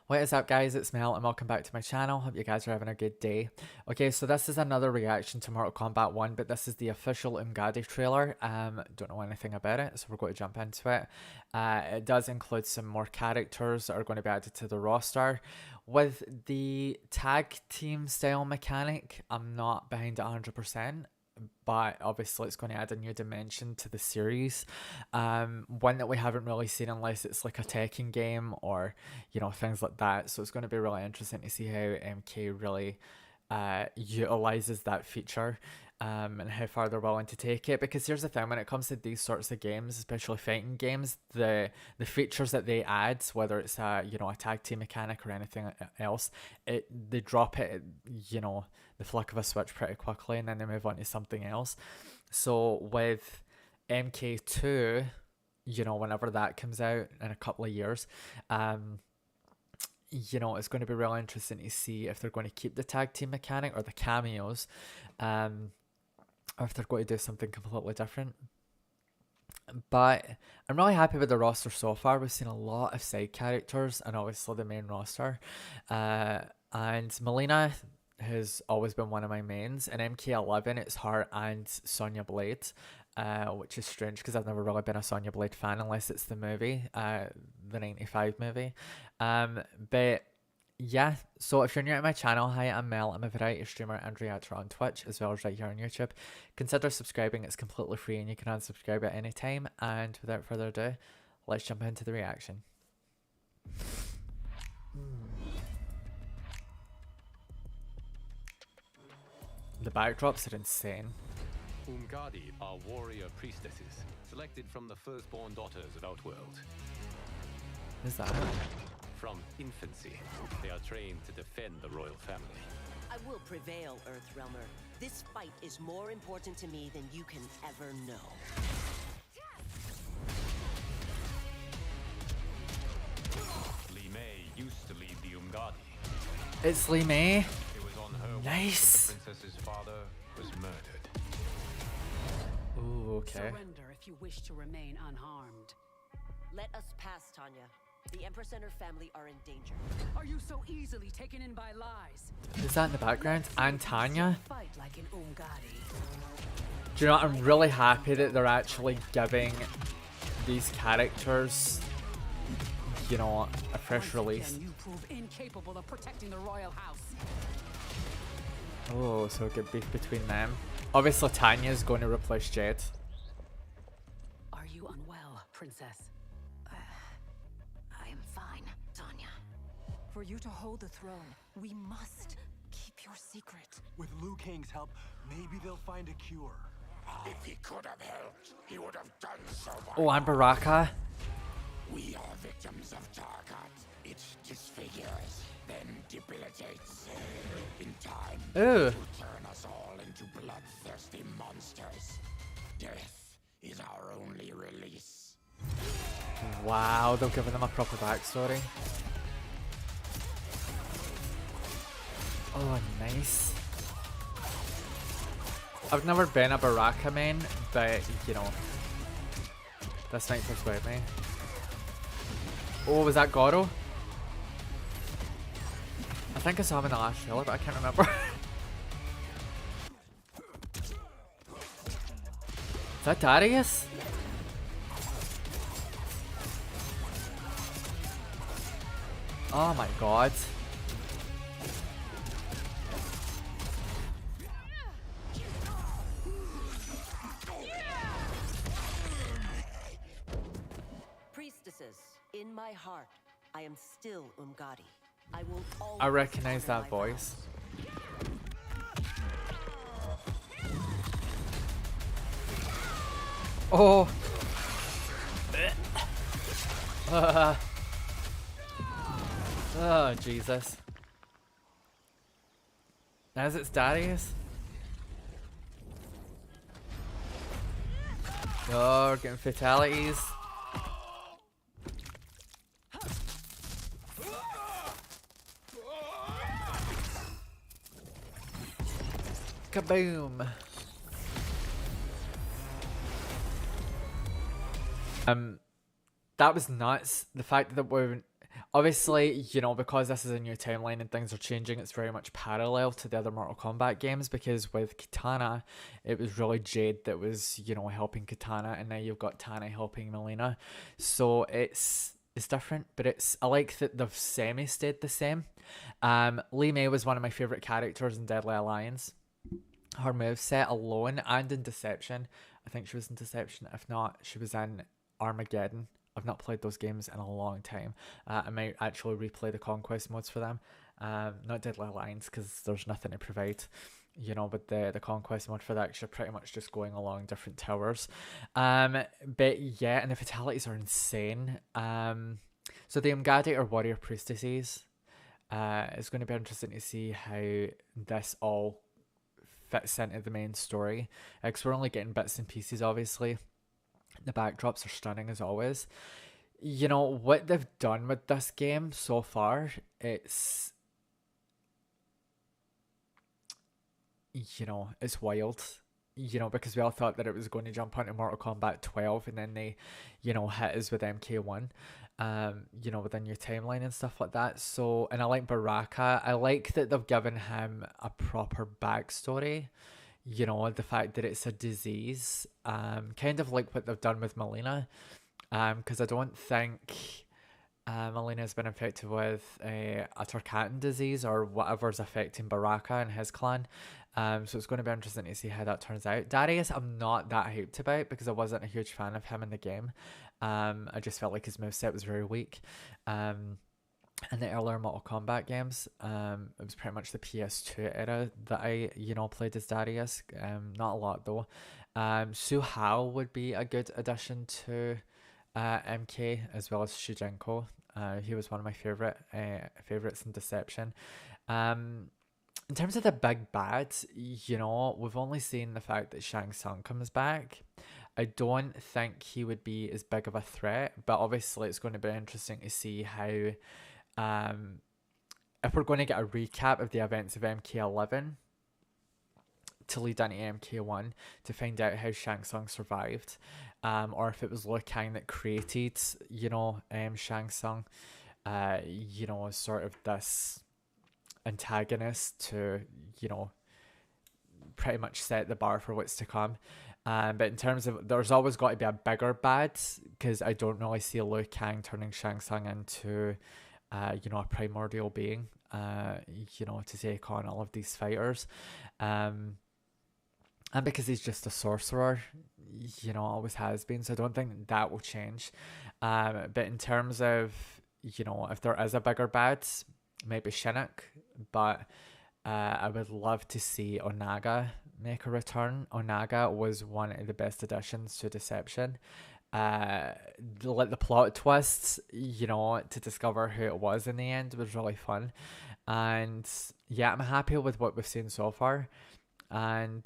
What is up, guys? It's Mel and welcome back to my channel. Hope you guys are having a good day. Okay, so this is another reaction to Mortal Kombat 1, but this is the official Umgadi trailer. Don't know anything about it, so we're going to jump into it. It does include some more characters that are going to be added to the roster. With the tag team style mechanic, I'm not behind it 100%. But obviously it's going to add a new dimension to the series, one that we haven't really seen unless it's like a Tekken game or things like that. So it's going to be really interesting to see how MK really utilizes that feature, and how far they're willing to take it. Because here's the thing, when it comes to these sorts of games, especially fighting games, the features that they add, whether it's a a tag team mechanic or anything else, they drop it the flick of a switch pretty quickly, and then they move on to something else. So with MK2, whenever that comes out in a couple of years, it's going to be really interesting to see if they're going to keep the tag team mechanic or the cameos, or if they're going to do something completely different. But I'm really happy with the roster so far. We've seen a lot of side characters and obviously the main roster. And Melina has always been one of my mains. In MK11, it's her and Sonya Blade, which is strange because I've never really been a Sonya Blade fan unless it's the movie, the 95 movie. But yeah, so if you're new to my channel, hi, I'm Mel. I'm a variety streamer and reactor on Twitch as well as right here on YouTube. Consider subscribing, it's completely free and you can unsubscribe at any time. And without further ado, let's jump into the reaction. The backdrops are insane. Umgadi are warrior priestesses, selected from the firstborn daughters of Outworld. Is that? From infancy, they are trained to defend the royal family. I will prevail, Earthrealmer. This fight is more important to me than you can ever know. Li Mei used to lead the Umgadi. It's Li Mei. It was on her Nice. watch the princess's father was murdered. Ooh, okay. Surrender if you wish to remain unharmed. Let us pass, Tanya. The Empress and her family are in danger. Are you so easily taken in by lies? Who's that in the background? And Tanya? Fight like an Umgadi. Do you know what? I'm really happy that they're actually giving these characters, a fresh release. Again, you prove incapable of protecting the royal house. Oh, so good beef between them. Obviously, Tanya's going to replace Jade. Are you unwell, princess? I am fine, Tanya. For you to hold the throne, we must keep your secret. With Liu Kang's help, maybe they'll find a cure. If he could have helped, he would have done so much. Oh, and Baraka. We are victims of Tarkat. It disfigures, then debilitates. In time, Ooh. to turn us all into bloodthirsty monsters. Death is our only release. Wow, they're giving them a proper backstory. Oh, nice. I've never been a Baraka main, but this might persuade me. Oh, was that Goro? I think I saw him in the last trailer, but I can't remember. Is that Darius? Oh my god. Priestesses, in my heart, I am still Umgadi. I will always I recognize honor that my voice. Oh. Oh, Jesus. As it's Darius. Oh, we're getting fatalities. Kaboom. That was nuts. The fact that Obviously, you know, because this is a new timeline and things are changing, it's very much parallel to the other Mortal Kombat games, because with Katana, it was really Jade that was, you know, helping Katana, and now you've got Tanya helping Melina. So it's different, but I like that they've semi stayed the same. Lee May was one of my favourite characters in Deadly Alliance. Her moveset alone, and in Deception, I think she was in Deception, if not, she was in Armageddon. I've not played those games in a long time. I might actually replay the Conquest modes for them. Not Deadly Alliance, because there's nothing to provide, you know, but the Conquest mode for that, 'cause you're pretty much just going along different towers. But yeah, and the fatalities are insane. So the Umgadi are warrior priestesses. It's going to be interesting to see how this all fits into the main story, because we're only getting bits and pieces, obviously. The backdrops are stunning as always. You know, what they've done with this game so far, it's, you know, it's wild. You know, because we all thought that it was going to jump onto Mortal Kombat 12, and then they, you know, hit us with MK1, you know, with a new timeline and stuff like that. So, and I like Baraka. I like that they've given him a proper backstory. You know, the fact that it's a disease, kind of like what they've done with Melina, because I don't think Melina's been infected with a Turkatan disease or whatever's affecting Baraka and his clan. So it's going to be interesting to see how that turns out. Darius, I'm not that hyped about, because I wasn't a huge fan of him in the game. I just felt like his moveset was very weak. In the earlier Mortal Kombat games, it was pretty much the PS2 era that I, you know, played as Darius. Not a lot though. Su Hao would be a good addition to MK, as well as Shujinko. He was one of my favorites in Deception. In terms of the big bad, you know, we've only seen the fact that Shang Tsung comes back. I don't think he would be as big of a threat, but obviously it's going to be interesting to see how, if we're going to get a recap of the events of MK11 to lead into MK1 to find out how Shang Tsung survived, or if it was Liu Kang that created, you know, Shang Tsung, you know, sort of this antagonist to, you know, pretty much set the bar for what's to come. But in terms of, there's always got to be a bigger bad, because I don't really see Liu Kang turning Shang Tsung into, you know, a primordial being, you know, to take on all of these fighters. And because he's just a sorcerer, you know, always has been, so I don't think that will change. But in terms of, you know, if there is a bigger bad, maybe Shinnok, but I would love to see Onaga make a return. Onaga was one of the best additions to Deception. The plot twists, you know, to discover who it was in the end was really fun. And yeah, I'm happy with what we've seen so far. And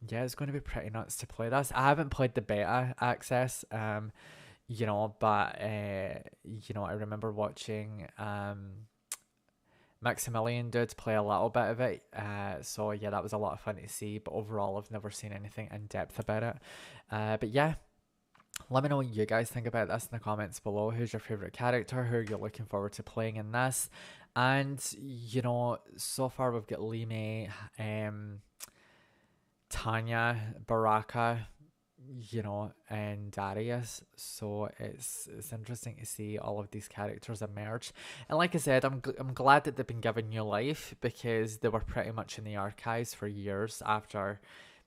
yeah, it's going to be pretty nuts to play this. I haven't played the beta access, you know, but you know, I remember watching Maximilian did play a little bit of it, so yeah, that was a lot of fun to see, but overall I've never seen anything in depth about it. But yeah, let me know what you guys think about this in the comments below. Who's your favourite character? Who are you looking forward to playing in this? And, you know, so far we've got Lee May, Tanya, Baraka, you know, and Darius. So it's interesting to see all of these characters emerge. And like I said, I'm glad that they've been given new life, because they were pretty much in the archives for years after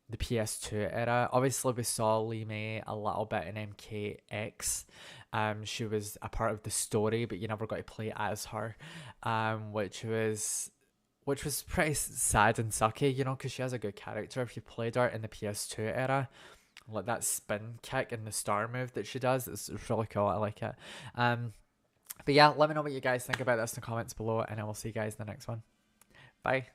the PS2 era. Obviously, we saw Lee May a little bit in MKX. She was a part of the story, but you never got to play as her, which was pretty sad and sucky, you know, because she has a good character. If you played her in the PS2 era, like that spin kick and the star move that she does, it's really cool. I like it. But yeah, let me know what you guys think about this in the comments below, and I will see you guys in the next one. Bye.